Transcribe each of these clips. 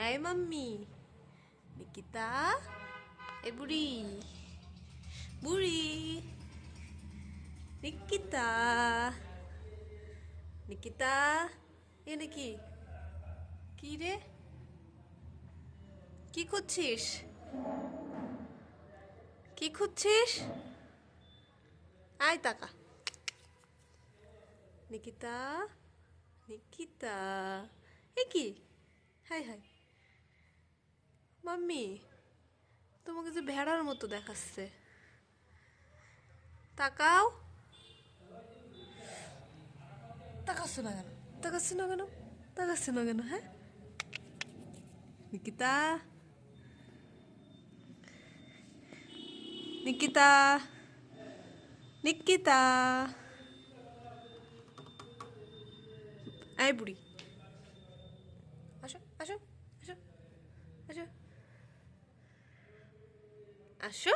এই মাম্মি নিকিতা, এই বুড়ি বুড়ি নিকিতা, নিকিতা, এ নাকি কি রে, কি খুঁজছিস? কি খুঁজছিস? আয় তাকা। নিকিতা, নিকিতা, এ কি? হাই হাই মাম্মি, তোমাকে যে ভেড়ার মতো দেখাচ্ছে। তাকাও। তাকাচ্ছ না কেন? তাকাচ্ছ না কেন? তাকাচ্ছ না কেন? হ্যাঁ নিকিতা, নিকিতা, নিকিতা, এই বুড়ি, আসো আসো আসো আসো আসো।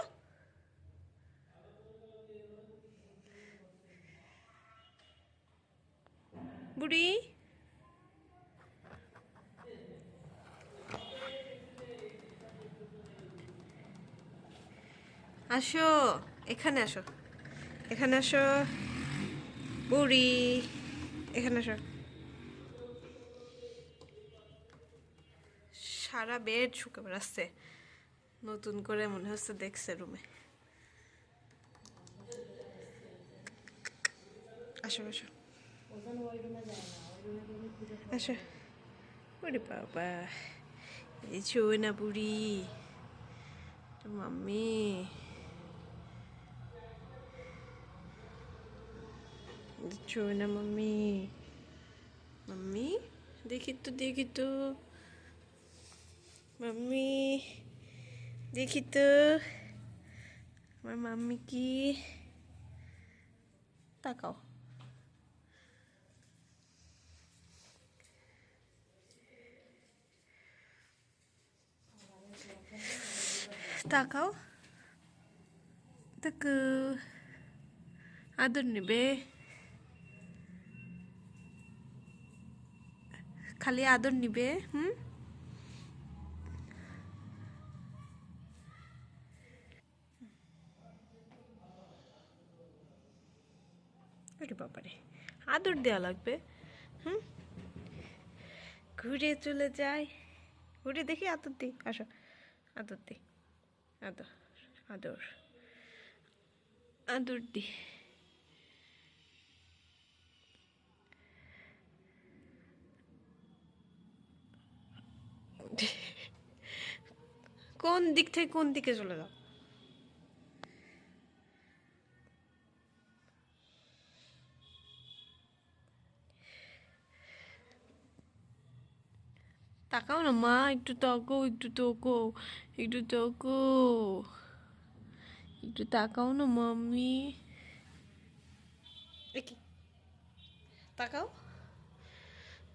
বুড়ি, আসো, এখানে আসো, এখানে আসো। বুড়ি, এখানে আসো। সারা বেড শুকে বেড়াচ্ছে, নতুন করে মনে হচ্ছে দেখছে রুমে। আসো আসো আসো। ওরে বাবা, এই ছই না বুড়ি, মাম্মি, ছই না মাম্মি, মাম্মি, দেখি তো দেখি তো, মাম্মি, দেখি তো আমার মাম্মি কি। তাকাও। তাকাও, তাক, আদর নেবে, খালি আদর নিবে। হুম, আরে বাবারে, আদর দেওয়া লাগবে। হুম, ঘুরে চলে যায়, ঘুরে দেখি আদর দি, আসো, আদর দি, আদর, আদর, আদর দি। কোন দিক থেকে কোন দিকে চলে যাও? তাকাও না মা, একটু তাকাও, একটু তাকাও, একটু তাকাও, একটু তাকাও না মাম্মি। কি তাকাও,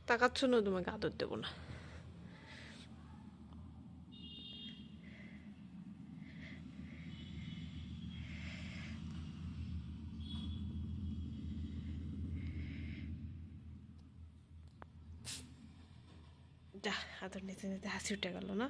তাকাচ্ছ না, তোমাকে আদর দেবো না। যা, আদর নিতে নিতে হাসি উঠে গেল না।